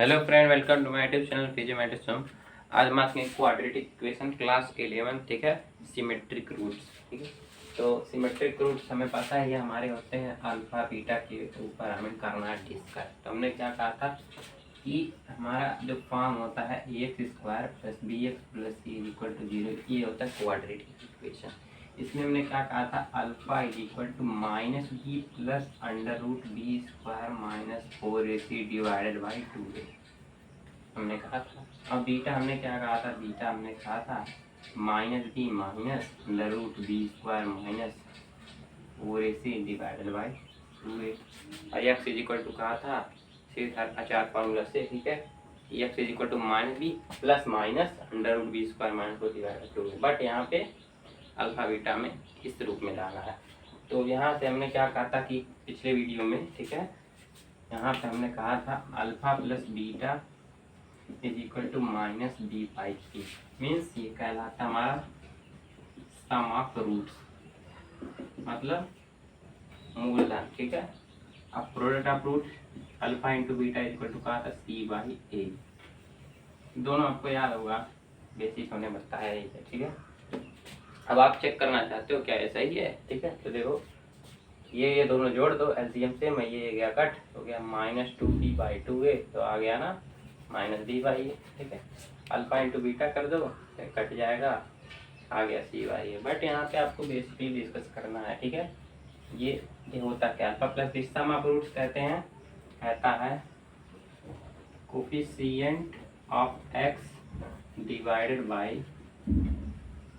Hello friend, welcome to my YouTube channel Physiomatics home. आज हम आपके क्वाड्रेटिक इक्वेशन क्लास 11, ठीक है, सिमेट्रिक रूट्स। ठीक है, तो सिमेट्रिक रूट्स हमें पता है ये हमारे होते हैं अल्फा बीटा के ऊपर हमें करना है डिस्कस। तो हमने क्या कहा था कि हमारा जो फॉर्म होता है x square plus b x plus c equal to 0, ये होता है क्वाड्रेटिक इक्वेशन। इसमें हमने क्या कहा था, alpha is equal to minus b plus under root b square minus 4ac divided by 2a हमने कहा था। अब बीटा हमने क्या कहा था, बीटा हमने कहा था minus b minus under root b square minus 4ac divided by 2a। और एक्स इज इक्वल टू कहा था सीधा अचार फार्मूला से, ठीक है, x is equal to minus b plus minus under root b square minus 4 divided by 2a, but यहाँ पे अल्फा बीटा में इस रूप में डाला है। तो यहाँ से हमने क्या कहा था कि पिछले वीडियो में, ठीक है, यहाँ पे हमने कहा था alpha plus beta is equal to minus B by c, means ये कहलाता हमारा सम ऑफ रूट्स, मतलब मूलधन। ठीक है, अब product of root alpha into beta is equal to कहा था सी बाई ए। दोनों आपको याद होगा, बेसिक हमने बताया ही है। ठीक है, अब आप चेक करना चाहते हो क्या ऐसा ही है। ठीक है, तो देखो ये दोनों जोड़ दो एलसीएम से, मैं ये गया कट हो गया माइनस 2b बाई 2a, तो आ गया ना माइनस b बाई ए। ठीक है, अल्फा इंटू बीटा कर दो, कट जाएगा, आ गया c बाई ए। बट यहाँ पे आपको बेसिकली डिस्कस करना है। ठीक है, ये होता क्या, alpha plus b sum of roots कहते हैं, कहता है coefficient of x divided by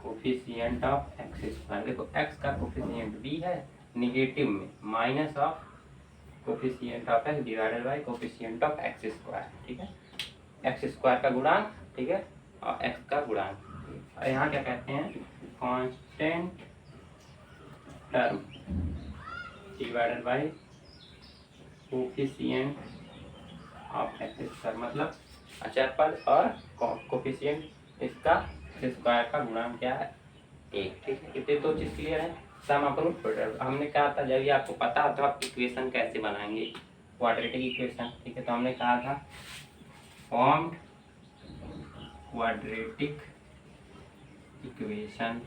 coefficient of x square. देखो x का कोफिशिएंट b है निगेटिव में, minus of coefficient of x divided by coefficient of x square. ठीक है, एक्स स्क्वायर का गुणांक, ठीक है, और x का गुणांक। और यहाँ क्या कहते हैं, constant term divided by coefficient of x square, मतलब अचर पद और कोफिशिएंट इसका स्क्वायर का गुणांक क्या है, 1। ठीक है, कितने दो चीज क्लियर है। सम ऑफ रूट प्रोडक्ट हमने कहा था, जब ये आपको पता हो तो आप इक्वेशन कैसे बनाएंगे, क्वाड्रेटिक इक्वेशन। ठीक है, तो हमने कहा था फॉर्म्ड क्वाड्रेटिक इक्वेशन,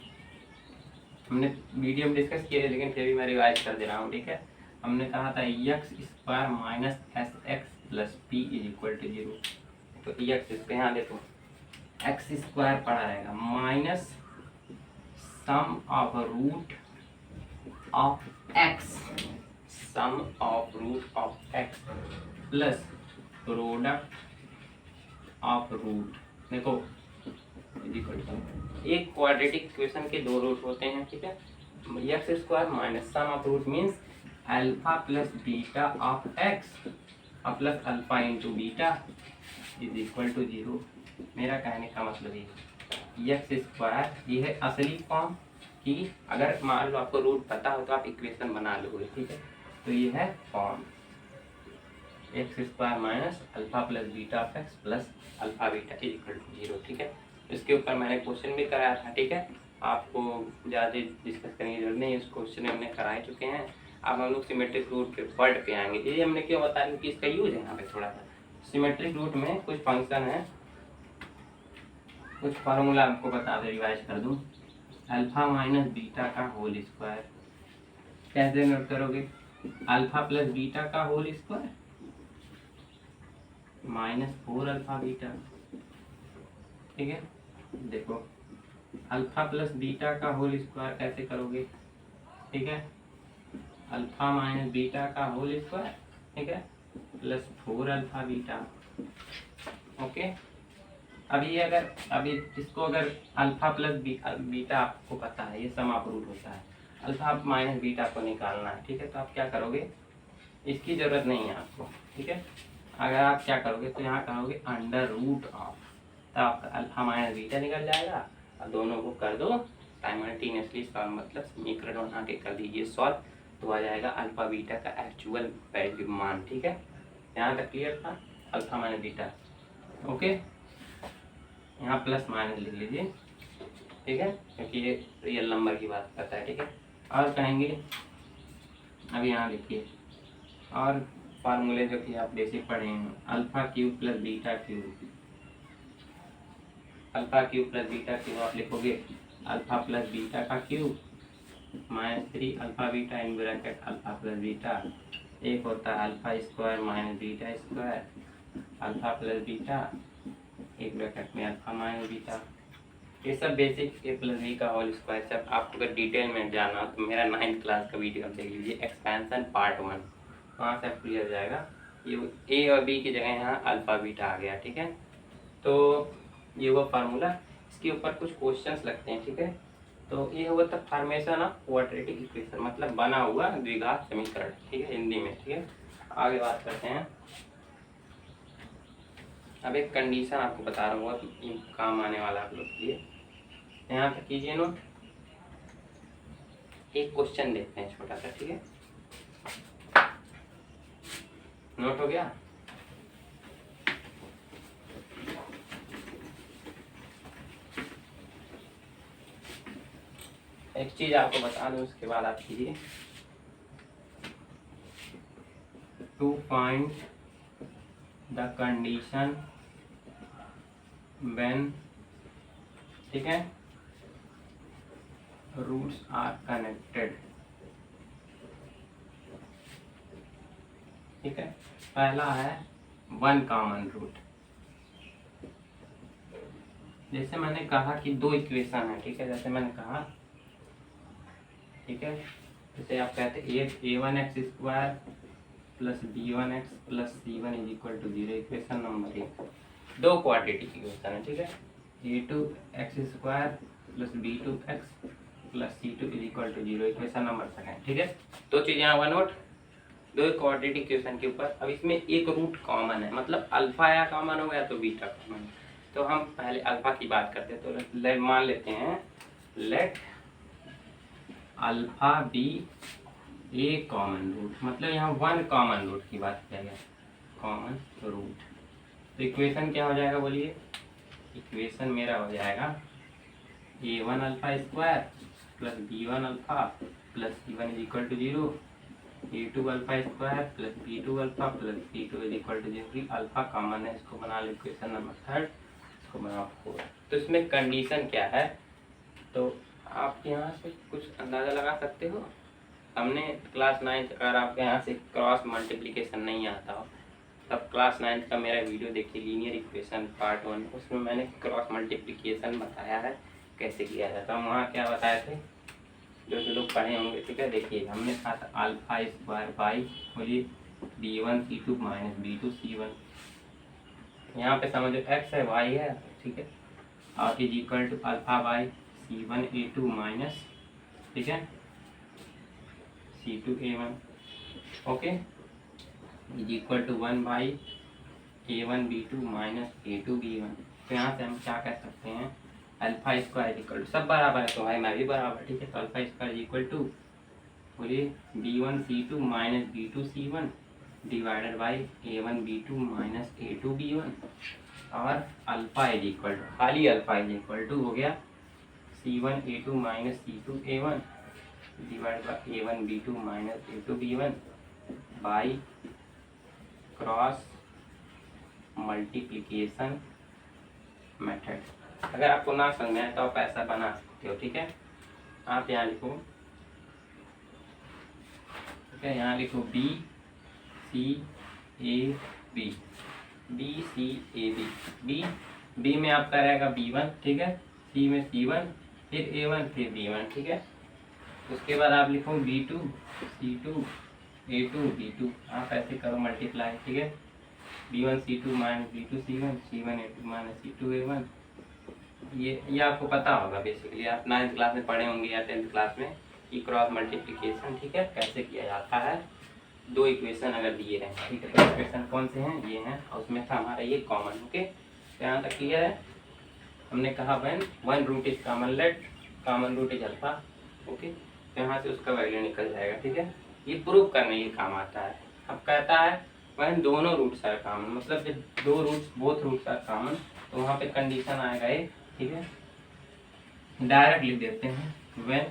हमने वीडियो में डिस्कस किए थे, लेकिन फिर भी मैं रिवाइज कर दे रहा हूँ। ठीक है, हमने कहा था x square minus S x plus p is equal to 0। तो एक्स इस पे यहाँ देखो एक्स स्क्वायर पड़ा रहेगा minus sum of root of x, sum of root of x plus product of root. देखो एक क्वाड्रेटिक इक्वेशन के दो रूट होते हैं। ठीक है, x square minus sum of root means alpha plus beta of x और plus alpha into beta is equal to 0। मेरा कहने का मतलब ये एक्स स्क्वायर ये है असली फॉर्म कि अगर मान लो आपको रूट पता हो तो आप इक्वेशन बना लोगे। ठीक है, तो ये है form x square minus alpha plus beta of x plus alpha beta is equal to 0। ठीक है, इसके ऊपर मैंने क्वेश्चन भी कराया था। ठीक है, आपको ज़्यादा डिस्कस करने की जरूरत नहीं है, इस क्वेश्चन हमने करा चुके हैं। अब हम लोग सिमेट्रिक रूट के वर्ड पे आएंगे। ये हमने क्यों बताया, क्योंकि इसका यूज है यहाँ पे थोड़ा सा। सिमेट्रिक रूट में कुछ फंक्शन है, कुछ फार्मूला आपको बता दे, रिवाइज कर दूं। अल्फा माइनस बीटा का होल स्क्वायर कैसे नोट करोगे, अल्फा प्लस बीटा का whole square minus 4 alpha beta. ठीक है, देखो अल्फा प्लस बीटा का होल स्क्वायर कैसे करोगे। ठीक है, अल्फा माइनस बीटा का होल स्क्वायर, ठीक है, प्लस 4 अल्फा बीटा। ओके, अभी अगर अभी इसको अगर अल्फा प्लस बीटा आपको पता है, ये सम ऑफ रूट होता है, अल्फा माइनस बीटा को निकालना है। ठीक है, तो आप क्या करोगे, इसकी जरूरत नहीं है आपको। ठीक है, अगर आप क्या करोगे तो यहाँ करोगे अंडर रूट ऑफ, तो आपका अल्फा माइनस बीटा निकल जाएगा और दोनों को कर दो साइमल्टेनियसली सॉल्व, मतलब समीकरण बना के कर दीजिए सॉल्व, तो आ जाएगा अल्फा बीटा का एक्चुअल वैल्यू मान। ठीक है, यहाँ तक क्लियर था, अल्फा माइनस बीटा। ओके, यहाँ प्लस माइनस लिख लीजिए। ठीक है, क्योंकि ये रियल नंबर की बात करता है। ठीक है, और कहेंगे अब यहाँ लिखिए, और फार्मूले जो कि आप बेसिक पढ़े हैं, alpha cube plus beta cube, alpha cube plus beta cube आप लिखोगे अल्फा प्लस बीटा का cube -3 alpha beta in bracket alpha plus beta, एक होता है alpha square minus beta square alpha plus beta, एक ब्रैकेट में अल्फा माइनस बीटा। ये सब बेसिक ए प्लस बी का होल स्क्वायर। जब आपको अगर डिटेल में जाना तो मेरा 9th क्लास का वीडियो आप देख लीजिए, एक्सपेंशन पार्ट 1, वहाँ से क्लियर हो जाएगा। ये ए और बी की जगह यहाँ अल्फा बीटा आ गया, ठीक है। तो ये हुआ फार्मूला, इसके ऊपर कुछ क्वेश्चंस लगते हैं, ठीक है। तो ये हुआ तब फॉर्मेशन ऑफ क्वाड्रेटिक इक्वेशन, मतलब बना हुआ द्विघात समीकरण, ठीक है, हिंदी में, ठीक है। आगे बात करते हैं। अब एक कंडीशन आपको बता रहा हूँ, काम आने वाला आप लोग के लिए, यहाँ तक कीजिए नोट। एक क्वेश्चन देखते हैं छोटा सा, ठीक है, नोट हो गया। एक चीज आपको बता दूं, उसके बाद आप कीजिए। To find the condition when, ठीक है, रूट्स आर कनेक्टेड, ठीक है। पहला है वन कॉमन रूट। जैसे मैंने कहा कि दो इक्वेशन है, ठीक है, जैसे मैंने कहा, ठीक है, जैसे आप कहते हैं a1x² plus b1x plus c1 is equal to 0, equation number 1। दो क्वाड्रेटिक इक्वेशन है, ठीक है, a2x² plus b2x plus c2 is equal to 0, equation number 2, ठीक है। दो चीज़ यहाँ वन नोट, दो क्वाड्रेटिक इक्वेशन के ऊपर। अब इसमें एक रूट कॉमन है, मतलब अल्फा या कॉमन हो गया तो बीटा कॉमन है। तो हम पहले अल्फा की बात करते हैं, तो मान लेते हैं लेट अल्फा बी ए कॉमन रूट, मतलब यहाँ वन कॉमन रूट की बात किया गया, कॉमन रूट। तो इक्वेशन क्या हो जाएगा बोलिए, इक्वेशन मेरा हो जाएगा a1 alpha square plus b1 alpha plus c1 is equal to 0, a2 alpha square plus b2 alpha plus c2 is equal to 0। Alpha common है, इसको बना लो इक्वेशन नंबर 3, इसको बनाओ 4। तो इसमें कंडीशन क्या है, तो आप यहाँ से कुछ अंदाज़ा लगा सकते हो। हमने क्लास 9th, अगर आपके यहाँ से क्रॉस मल्टीप्लिकेशन नहीं आता हो तब क्लास 9th का मेरा वीडियो देखिए, लीनियर इक्वेशन पार्ट 1, उसमें मैंने क्रॉस मल्टीप्लिकेशन बताया है कैसे किया जाता है। वहाँ क्या बताए थे, जो लोग पढ़े होंगे, ठीक है। देखिए हमने कहा था अल्फा स्क्वायर बाई बोलिए b1c2 माइनस b2c1, यहाँ पे समझो x है y है, ठीक है, और is equal to alpha by c1a2 minus, ठीक है, c2a1, okay, is equal to 1 by a1b2 minus a2b1। तो यहाँ से हम क्या कह सकते हैं, अल्फा स्क्वायर इक्वल टू, सब बराबर है तो भाई मैं भी बराबर, ठीक है। तो अल्फा स्क्वायर इक्वल टू बोलिए b1c2 minus b2c1 divided by a1b2 minus a2b1, और अल्फा इज इक्वल टू, खाली अल्फा इज इक्वल टू हो गया c1a2 minus c2a1 divide by a1b2 minus a2b1 by cross multiplication method. अगर आपको ना समझ में आए तो आप ऐसा बना सकते हो, ठीक है। आप यहाँ लिखो, ठीक है, यहाँ लिखो B C A B, B C A B, B B में आपका रहेगा b1, ठीक है, सी में c1, फिर a1, फिर b1, ठीक है। उसके बाद आप लिखो b2 c2 a2 b2, आप ऐसे करो मल्टीप्लाई, ठीक है, b1 c2 minus b2 c1 c1 a2 minus c2 a1। ये आपको पता होगा, बेसिकली आप 9th क्लास में पढ़े होंगे या 10th क्लास में कि क्रॉस मल्टीप्लिकेशन, ठीक है, कैसे किया जाता है। दो इक्वेशन अगर दिए हैं, ठीक है, तो इक्वेशन कौन से हैं, ये हैं, और उसमें था हमारा ये कॉमन, ओके। तो यहाँ तक क्लियर है। हमने कहा when one root is common, let common root is alpha, okay. तो यहाँ से उसका वैल्यू निकल जाएगा, ठीक है। ये प्रूव करने के काम आता है। अब कहता है व्हेन दोनों रूट्स आर कॉमन, मतलब जब दो roots, both roots are common, तो वहाँ पे कंडीशन आएगा ये, ठीक है। डायरेक्ट लिख देते हैं, when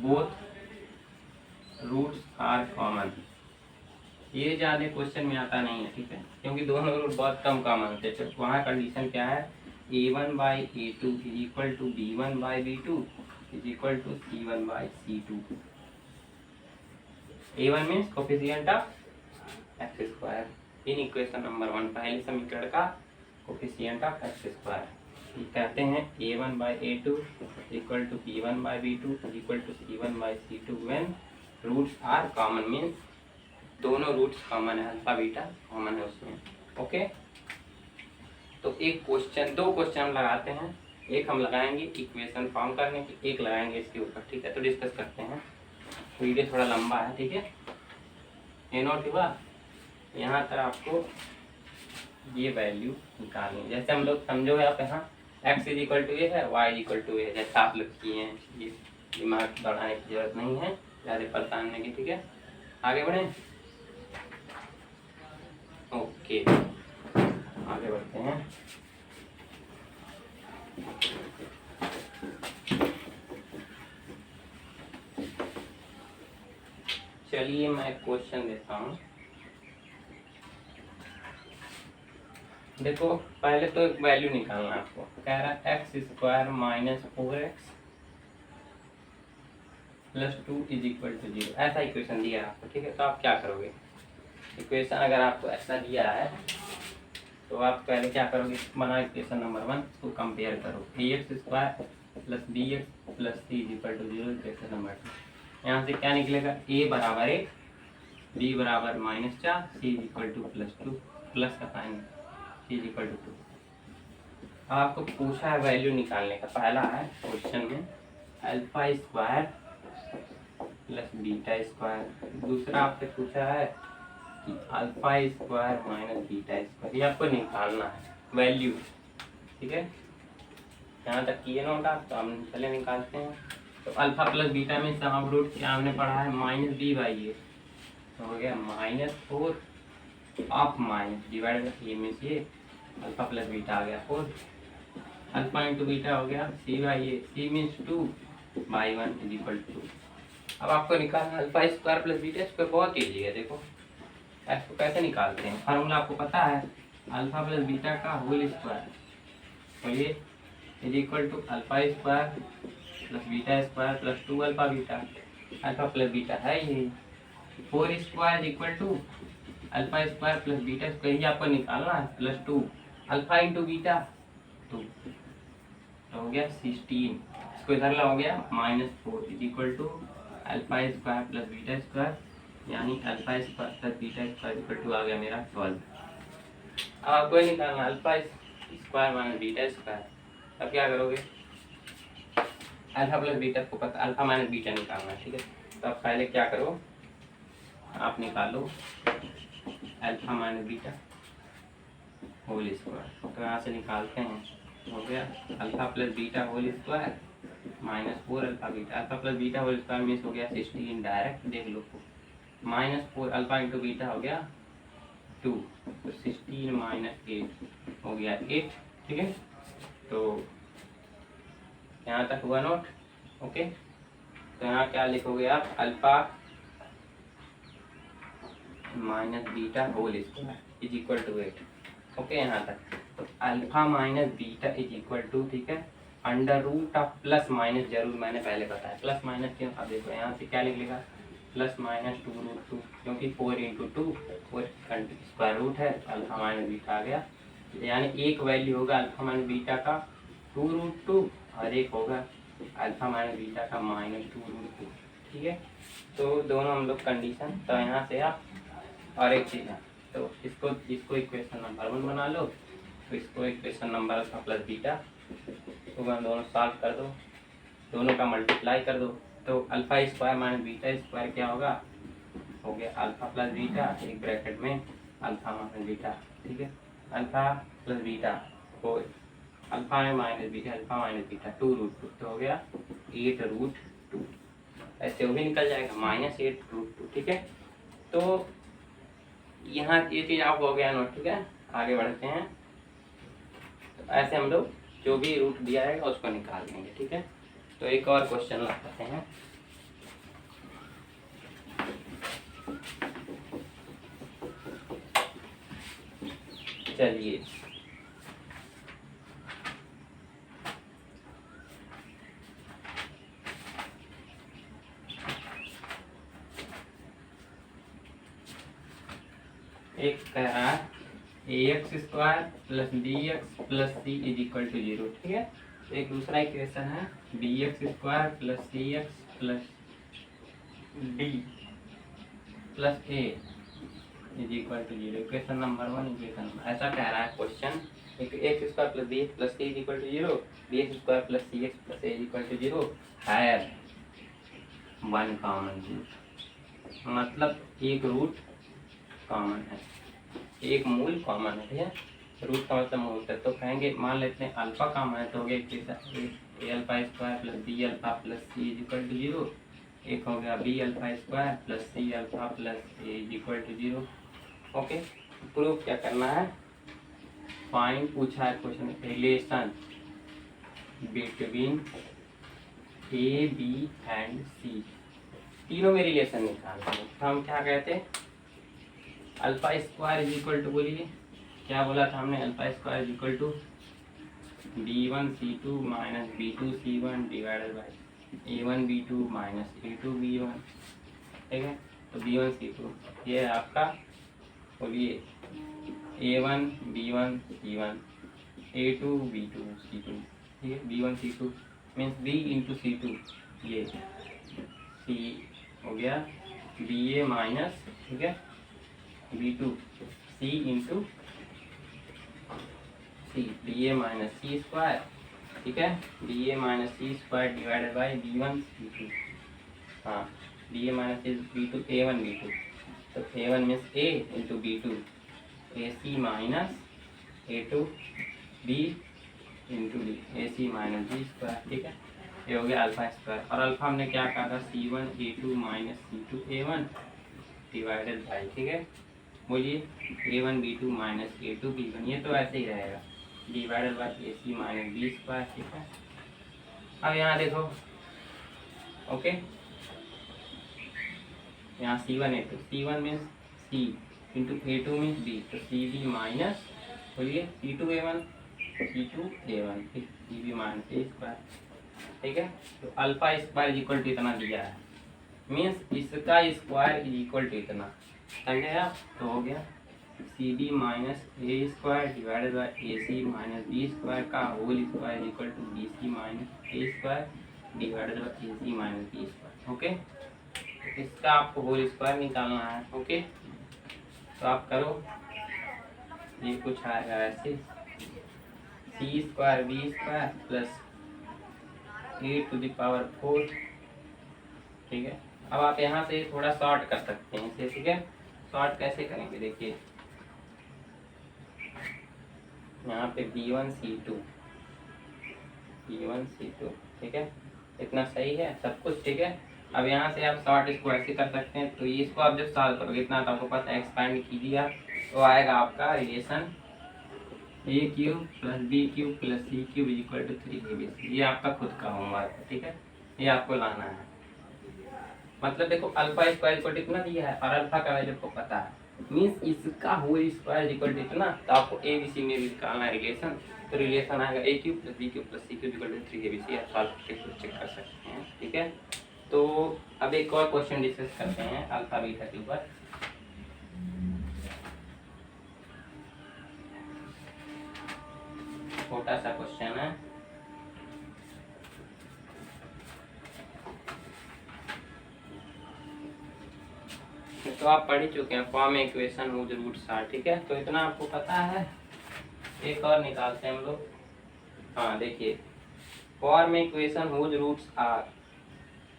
both roots are common, ये ज़्यादा क्वेश्चन में आता नहीं है, ठीक है, क्योंकि दोनों रूट बहुत कम कॉमन थे। तो वहाँ कंडीशन क्या है, a1/a2 is equal to b1/b2 is equal to c1/c2। a1 means coefficient of x square in equation number 1, पहले समीकरण का कोफिशिएंट ऑफ एक्स स्क्वायर। ये कहते हैं a1/a2 equal to b1/b2 equal to c1/c2 when roots are common, means दोनों roots common है, alpha beta common है उसमें। ओके, तो एक क्वेश्चन, दो क्वेश्चन हम लगाते हैं, एक हम लगाएंगे इक्वेशन फॉर्म करने की, एक लगाएंगे इसके ऊपर, ठीक है। तो डिस्कस करते हैं, वीडियो थोड़ा लंबा है, ठीक है। ये नोट हुआ, यहाँ तक आपको ये वैल्यू निकालनी है। जैसे हम लोग समझो आप यहाँ x इज इक्वल टू ए है, y इज इक्वल टू ए, जैसा आप लोग किए हैं, ये दिमाग बढ़ाने की जरूरत नहीं है, ज़्यादा परेशान नहीं की, ठीक है। आगे बढ़ें, ओके आगे बढ़ते हैं। चलिए मैं क्वेश्चन देता हूँ। देखो पहले तो एक वैल्यू निकालना है आपको, कह रहा है x square minus 4x plus 2 is equal to 0, ऐसा इक्वेशन दिया है आपको, ठीक है। तो आप क्या करोगे, इक्वेशन अगर आपको ऐसा दिया है तो आप पहले क्या करोगे, बना इक्वेशन नंबर 1 को कंपेयर करो, ax square plus bx plus c is equal to 0, equation number 2। यहाँ से क्या निकलेगा, a बराबर 1, b बराबर -4, c is equal to +2, plus का sign, c is equal to 2। अब आपको पूछा है वैल्यू निकालने का, पहला है क्वेश्चन में alpha square plus beta square, दूसरा आपसे पूछा है कि alpha square minus beta square, ये आपको निकालना है वैल्यू, ठीक है। यहाँ तक किए नोट आप, तो हम चले निकालते हैं। तो अल्फा प्लस बीटा में सम ऑफ रूट क्या हमने पढ़ा है, -b/a, तो हो गया -4 of minus divide by a, means ये अल्फा प्लस बीटा आ गया 4, अल्फा इंटू बीटा हो गया c/a, c means 2/1 is equal to 2। अब आपको निकालना alpha square plus beta square, बहुत ईजी है। देखो इसको कैसे निकालते हैं, फार्मूला आपको पता है, अल्फा प्लस बीटा का होल स्क्वायर, तो ये is equal to alpha square plus beta square plus 2 alpha beta, alpha plus beta है ये 4 square is equal to alpha square plus beta square, ये आपको निकालना है, +2 अल्फा इंटू बीटा 2, तो हो गया 16, इसको इधर ला, हो गया -4 is equal to alpha square plus beta square, यानी alpha square plus beta square equal to आ गया मेरा 12। अब आपको निकालना alpha square minus beta square, अब क्या करोगे, अल्फा प्लस बीटा को पता, अल्फा माइनस बीटा निकालना है, ठीक है। तो अब पहले क्या करो, आप निकालो alpha minus beta whole square, तो यहाँ से निकालते हैं, हो गया alpha plus beta whole square -4 alpha beta, alpha plus beta whole square means हो गया 16, डायरेक्ट देख लो, -4 अल्फा इंटू बीटा हो गया 2, तो 16 - 8 हो गया 8, ठीक है। तो यहाँ तक हुआ नोट, ओके। तो यहाँ क्या लिखोगे आप, alpha minus beta whole square is equal to 8, okay यहाँ तक। तो alpha minus beta is equal to, ठीक है, under root of plus minus, जरूर मैंने पहले बताया प्लस माइनस क्यों, अब देखो यहाँ से क्या लिख लेगा, +-2√2, क्योंकि 4 × 2 4 स्क्वायर रूट है, अल्फा माइनस बीटा आ गया, यानी एक वैल्यू होगा अल्फा माइनस बीटा का 2√2 और एक होगा अल्फा माइनस बीटा का -2√2, ठीक है। तो दोनों हम लोग कंडीशन, तो यहाँ से आप, और एक चीज़ है, तो इसको इक्वेशन नंबर 1 बना लो, तो इसको equation number alpha plus beta, तो दोनों सॉल्व कर दो, दोनों का मल्टीप्लाई कर दो, तो alpha square minus beta square क्या होगा, हो गया अल्फा प्लस बीटा, एक ब्रैकेट में अल्फा माइनस बीटा, ठीक है। अल्फा प्लस बीटा को अल्फा में minus beta, alpha minus beta 2√2, तो हो गया 8√2, ऐसे वो भी निकल जाएगा -8√2, ठीक है। तो यहाँ ये चीज़ आप हो गया नोट, ठीक है। आगे बढ़ते हैं, तो ऐसे हम लोग जो भी रूट दिया है उसको निकाल लेंगे, ठीक है। तो एक और क्वेश्चन लगाते हैं, चलिए एक कह रहा है ax² plus bx plus c is equal to 0, ठीक है। तो एक दूसरा इक्वेशन है bx² plus cx plus d plus a is equal to 0। Equation number 1 equation ऐसा कह रहा है question, x² plus bx plus c is equal to 0, bx² plus cx plus a is equal to 0 have one common root. मतलब एक root common है, एक मूल common है, ठीक है। रूट का मतलब मूल है, तो कहेंगे मान लेते हैं अल्फा कॉमन है, तो हो गया a अल्फा² plus b alpha plus c is equal to 0। एक हो गया b अल्फा² plus c alpha plus a is equal to 0। Okay, proof क्या करना है, फाइंड पूछा है question relation between a b and c, तीनों में रिलेशन निकालते हैं। तो हम क्या कहते हैं, अल्फा² इज इक्वल टू, बोलिए क्या बोला था हमने, अल्फा² is equal to b1c2 minus b2c1 divided by a1b2 minus a2b1, ठीक है। तो b1c2 ये है आपका, बोलिए a1 b1 c1 a2 b2 c2, ठीक है। b1c2 means b into c2, ये c हो गया ba माइनस, ठीक है, b2 c into c, ba minus c square, ठीक है, ba minus c square divided by b1 b2, हाँ ba minus b2 a1 b2, तो a1 means a into b2 ac minus a2 b into D ac minus b square, ठीक है। ये हो गया अल्फा², और अल्फा हमने क्या कहा था, c1 a2 minus c2 a1 divided by, ठीक है, बोलिए a1 b2 minus a2 b1, ये तो ऐसे ही रहेगा, divided by ac minus b square, ठीक है। अब यहाँ देखो, ओके, यहाँ c1 a2, c1 means c into a2 means b, तो cb माइनस, बोलिए c2 a1 ठीक, cb माइनस a स्क्वायर, ठीक है। तो अल्फा² इज इक्वल टू इतना दिया है, मीन्स इसका स्क्वायर इज इक्वल टू इतना, समझे आप। तो हो गया cb minus a² divided by ac minus b square का whole square is equal to bc minus a² divided by ac minus b square, okay. इसका आपको होल स्क्वायर निकालना है, ओके। तो आप करो, ये कुछ आएगा ऐसे c² b² प्लस a⁴, ठीक है। अब आप यहाँ से थोड़ा शॉर्ट कर सकते हैं इसे, ठीक है। शॉर्ट कैसे करेंगे, देखिए यहाँ पे b1c2, ठीक है, इतना सही है सब कुछ, ठीक है। अब यहाँ से आप शॉर्ट इसको ऐसे कर सकते हैं, तो इसको आप जब सॉल्व करोगे इतना तो आपको पता है, एक्सपैंड कीजिए आप, तो आएगा आपका relation a³ plus b³ plus c³ is equal to 3ab। ये आपका खुद का होमवर्क है, ठीक है, ये आपको लाना है। मतलब देखो अल्फा² इक्वल टू इतना दिया है और अल्फा का वैल्यू को पता है, मीन्स इसका होल स्क्वायर इक्वल टू इतना, तो आपको ABC में भी निकालना है रिलेशन। तो रिलेशन आएगा a³ plus b³ plus c³ equal to 3abc, आप सॉल्व करके चेक कर सकते हैं, ठीक है। तो अब एक और क्वेश्चन डिस्कस करते हैं अल्फा बीटा के ऊपर। छोटा सा क्वेश्चन है, तो आप पढ़ ही चुके हैं, form equation whose roots are, ठीक है, तो इतना आपको पता है। एक और निकालते हैं हम लोग, हाँ देखिए, form equation whose roots are,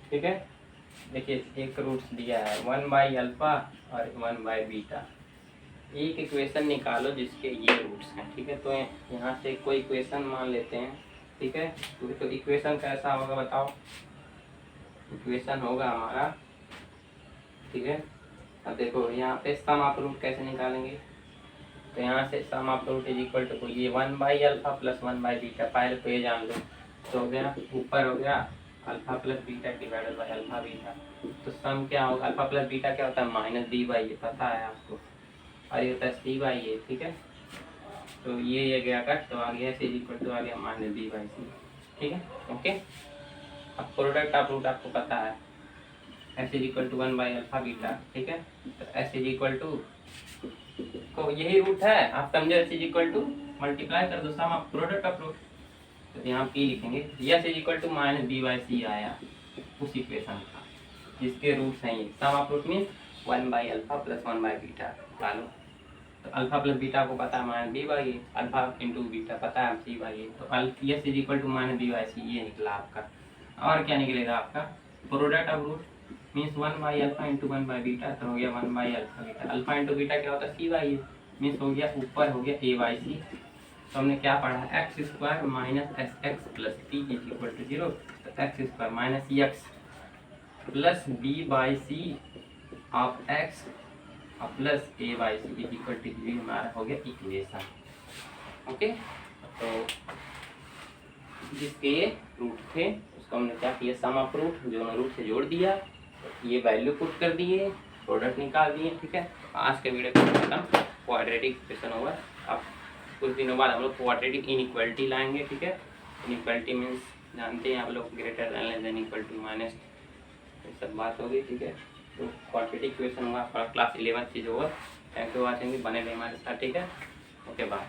ठीक है। देखिए एक रूट्स दिया है 1/अल्फा और 1/बीटा, एक इक्वेशन निकालो जिसके ये रूट्स हैं, ठीक है। तो यहाँ से कोई इक्वेशन मान लेते हैं, ठीक है। तो इक्वेशन कैसा होगा बताओ, इक्वेशन होगा हमारा, ठीक है। अब देखो यहाँ पे सम ऑफ रूट कैसे निकालेंगे, तो यहाँ से sum of root is equal to, ये 1/अल्फा प्लस 1/बीटा, पहले तो ये जान लो, तो हो गया ऊपर हो गया alpha plus beta divided by alpha beta, तो सम क्या होगा, अल्फा प्लस बीटा क्या होता है, माइनस b/a, पता है आपको, और ये होता है c/a, ठीक है। तो ये गया कट, तो आ गया एस इज इक्वल टू आ गया माइनस बी बाई सी। ठीक है, ओके। अब प्रोडक्ट ऑफ रूट आपको पता है, s is equal to 1 by alpha beta. ठीक है, तो एस इज इक्वल टू, तो यही रूट है, आप समझो, S is equal to multiply कर दो sum of product of root, तो यहाँ पी लिखेंगे, S is equal to minus B by C आया उस इक्वेशन का जिसके रूट्स हैं ये। Sum of root means 1 by alpha plus 1 by beta डालो, तो अल्फा प्लस बीटा को पता है minus B by A, alpha into beta पता है सी बाई ए, तो S is equal to minus B by C, ये निकला आपका। और क्या निकलेगा आपका, product of root means 1 by alpha into 1 by beta, तो हो गया 1 by alpha beta. Alpha into beta क्या होता है, सी बाई ए, मीन्स हो गया ऊपर हो गया ए बाई सी। तो हमने क्या पढ़ा, x square minus S x plus T is equal to 0, तो x square minus x plus B by C of x plus A by C is equal to जी, हमारा हो गया इक्वेशन। ओके, तो जिसके ये रूट थे उसको हमने क्या किया, सम ऑफ रूट दोनों रूट से जोड़ दिया, ये वैल्यू पुट कर दिए, प्रोडक्ट निकाल दिए। ठीक है, आज के वीडियो को खत्म, क्वाड्रेटिक इक्वेशन होगा। अब कुछ दिनों बाद हम लोग क्वाड्रेटिक इनइक्वालिटी लाएंगे। ठीक है, इनइक्वालिटी मीन्स जानते हैं आप लोग, greater than less than equal to minus, ये सब बात होगी। ठीक है, तो क्वाड्रेटिक इक्वेशन होगा क्लास 11 चीज़ होगा। थैंक यू वॉचिंग, बने रहे हमारे साथ। ठीक है, ओके बाय।